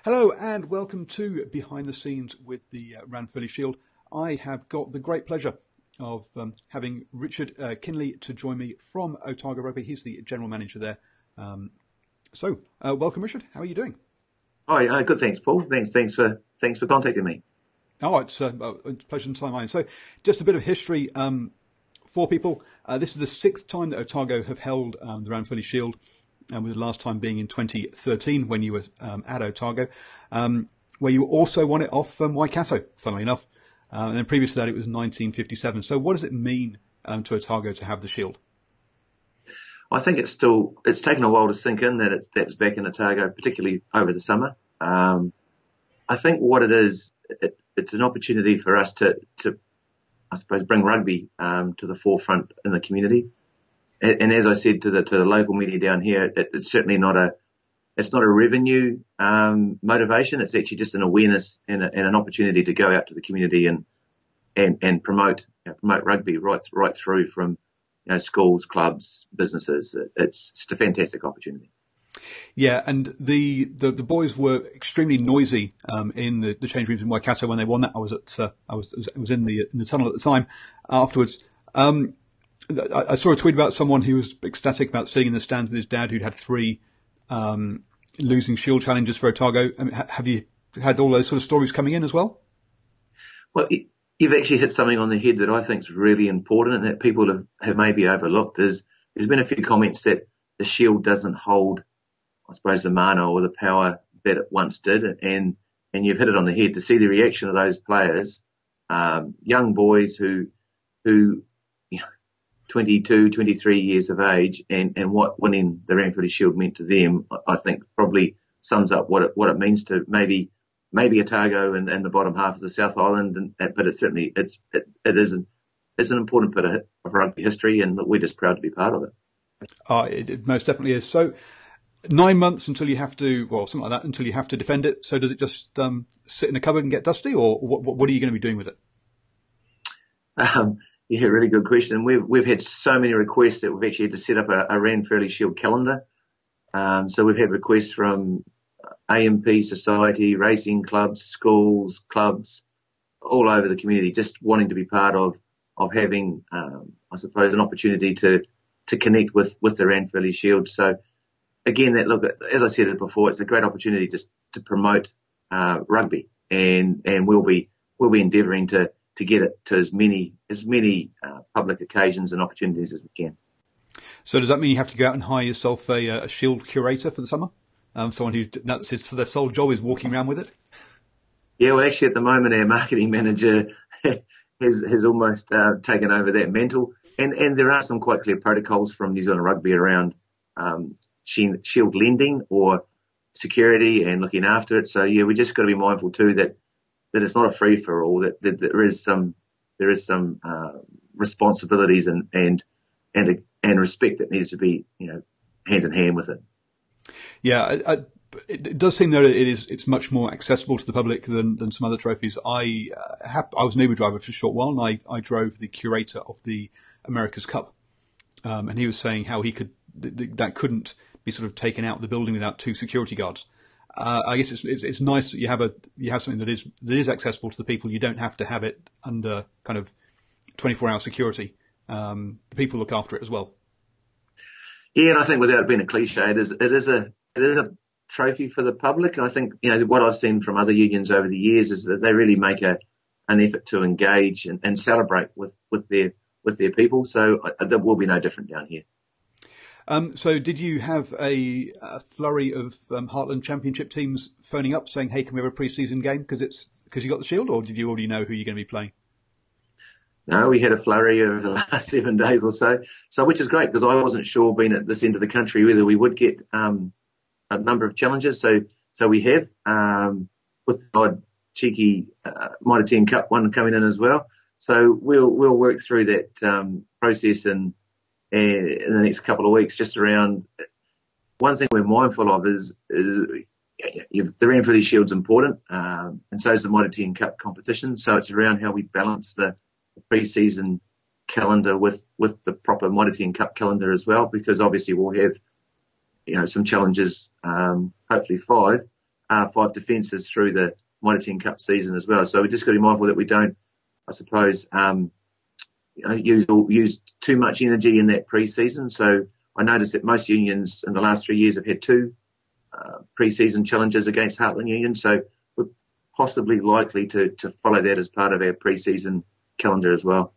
Hello and welcome to Behind the Scenes with the Ranfurly Shield. I have got the great pleasure of having Richard Kinley to join me from Otago Rugby. He's the general manager there. Welcome, Richard. How are you doing? Oh, good. Thanks, Paul. Thanks for contacting me. Oh, it's a pleasure and time mine. So, just a bit of history for people. This is the sixth time that Otago have held the Ranfurly Shield. With the last time being in 2013 when you were at Otago, where you also won it off Waikato, funnily enough. And then previous to that, it was 1957. So what does it mean to Otago to have the Shield? I think it's taken a while to sink in that that's back in Otago, particularly over the summer. I think what it is, it's an opportunity for us to I suppose, bring rugby to the forefront in the community. And as I said to the local media down here, it's certainly not a revenue motivation. It's actually just an awareness and an opportunity to go out to the community and promote rugby right through from schools, clubs, businesses. It's just a fantastic opportunity. Yeah, and the boys were extremely noisy in the change rooms in Waikato when they won that. I was in the tunnel at the time. Afterwards. I saw a tweet about someone who was ecstatic about sitting in the stands with his dad, who'd had three losing Shield challenges for Otago. I mean, have you had all those sort of stories coming in as well? Well, you've actually hit something on the head that I think is really important and that people have maybe overlooked. There's been a few comments that the Shield doesn't hold, I suppose, the mana or the power that it once did, and you've hit it on the head. To see the reaction of those players, young boys who 22, 23 years of age, and what winning the Ranfurly Shield meant to them, I think probably sums up what it means to maybe Otago and the bottom half of the South Island, but it is an important bit of rugby history, and we're just proud to be part of it. It most definitely is. So 9 months until you have to, well, something like that, until you have to defend it. So does it just sit in a cupboard and get dusty, or what are you going to be doing with it? Yeah, really good question. We've had so many requests that we've actually had to set up a Ranfurly Shield calendar. So we've had requests from AMP society, racing clubs, schools, clubs, all over the community, just wanting to be part of having, I suppose, an opportunity to connect with the Ranfurly Shield. So again, as I said it before, it's a great opportunity just to promote rugby, and we'll be endeavouring to get it to as many public occasions and opportunities as we can. So does that mean you have to go out and hire yourself a Shield curator for the summer? Someone that's their sole job is walking around with it? Yeah, well, actually, at the moment, our marketing manager has almost taken over that mantle, and there are some quite clear protocols from New Zealand Rugby around Shield lending or security and looking after it. So yeah, we just got to be mindful too that it's not a free for all. That there is some responsibilities and respect that needs to be hand in hand with it. Yeah, it does seem though that it's much more accessible to the public than some other trophies. I was an Uber driver for a short while, and I drove the curator of the America's Cup, and he was saying how he could that couldn't be sort of taken out of the building without two security guards. I guess it's nice that you have something that is accessible to the people. You don't have to have it under kind of 24-hour security. The people look after it as well. Yeah, and I think without it being a cliche, it is a trophy for the public. I think what I've seen from other unions over the years is that they really make an effort to engage and celebrate with their people. So that will be no different down here. So did you have a flurry of Heartland Championship teams phoning up saying, hey, can we have a pre-season game because you got the Shield, or did you already know who you're going to be playing? No, we had a flurry over the last 7 days or so, which is great because I wasn't sure being at this end of the country whether we would get a number of challenges. So we have, with the odd cheeky Mitre 10 Cup one coming in as well. So we'll work through that process in the next couple of weeks, just around one thing we're mindful of is the Ranfurly Shield's important, and so is the Mitre 10 Cup competition. So it's around how we balance the pre-season calendar with the proper Mitre 10 Cup calendar as well, because obviously we'll have some challenges, hopefully 5, R5 defences through the Mitre 10 Cup season as well. So we just got to be mindful that we don't, I suppose, use too much energy in that pre-season. So I noticed that most unions in the last 3 years have had 2 pre-season challenges against Heartland Union. So we're possibly likely to follow that as part of our pre-season calendar as well.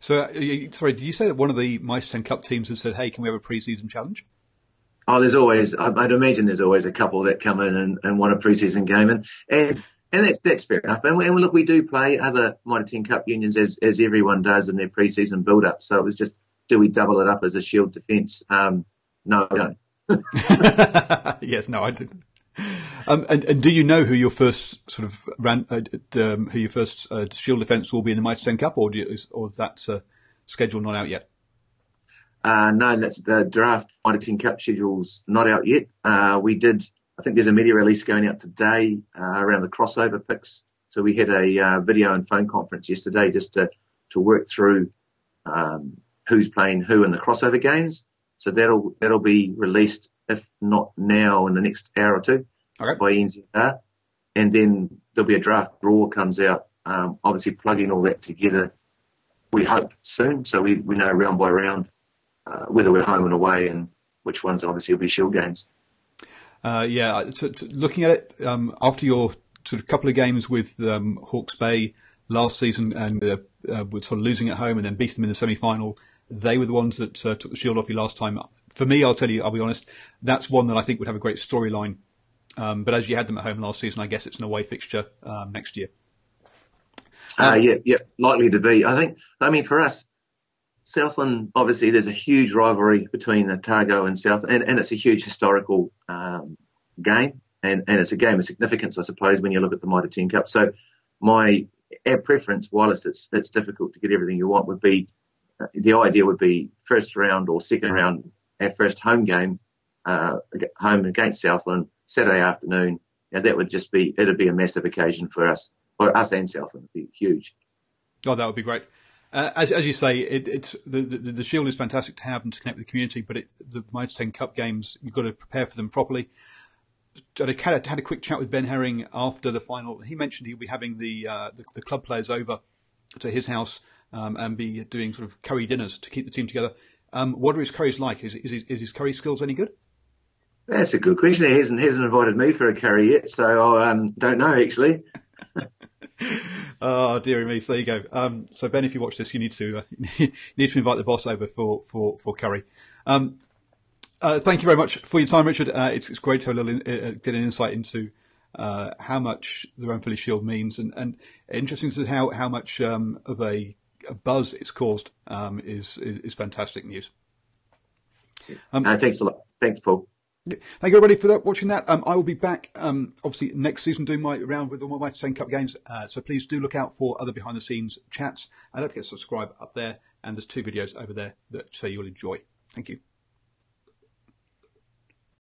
So, sorry, did you say that one of the Mitre 10 Cup teams has said, hey, can we have a pre-season challenge? Oh, there's always, I'd imagine there's always a couple that come in and want a pre-season game. And that's fair enough. And look, we do play other Mitre 10 Cup unions as everyone does in their pre-season build-up. So it was just, do we double it up as a Shield defence? No, we don't. Yes, no, I didn't. And do you know who your first sort of Shield defence will be in the Mitre 10 Cup, or is that schedule not out yet? No, that's the draft Mitre 10 Cup schedule's not out yet. I think there's a media release going out today around the crossover picks. So we had a video and phone conference yesterday just to work through who's playing who in the crossover games. So that'll be released, if not now, in the next hour or two, okay, by NZR. And then there'll be a draft draw comes out, obviously plugging all that together, we hope soon. So we know round by round whether we're home and away and which ones obviously will be Shield games. Looking at it, after your sort of couple of games with Hawke's Bay last season and were sort of losing at home and then beating them in the semi-final, they were the ones that took the Shield off you last time. For me, I'll be honest, that's one that I think would have a great storyline. But as you had them at home last season, I guess it's an away fixture next year. Likely to be. I mean, for us, Southland, obviously there's a huge rivalry between Otago and South, and it's a huge historical game, and it's a game of significance, I suppose, when you look at the Mitre 10 Cup. So our preference, whilst it's difficult to get everything you want, would be, the idea would be first round or second round, our first home game, home against Southland, Saturday afternoon. That would just be, it'd be a massive occasion for us and Southland. It'd be huge. Oh, that would be great. As you say, it's the Shield is fantastic to have and to connect with the community, but the Mitre 10 Cup games, you've got to prepare for them properly. I had a quick chat with Ben Herring after the final. He mentioned he'll be having the club players over to his house and be doing sort of curry dinners to keep the team together. What are his curries like? Is his curry skills any good? That's a good question. He hasn't invited me for a curry yet, so I don't know actually. Oh, dearie me. So there you go. So Ben, if you watch this, you need to invite the boss over for curry. Thank you very much for your time, Richard. It's great to have a little get an insight into how much the Ranfurly Shield means, and interesting to see how much of a buzz it's caused is fantastic news. Thanks a lot. Thanks, Paul. Thank you everybody for watching that. I will be back obviously next season doing my round with all my Mitre 10 Cup games. So please do look out for other behind the scenes chats. And don't forget to subscribe up there. And there's 2 videos over there that you'll enjoy. Thank you.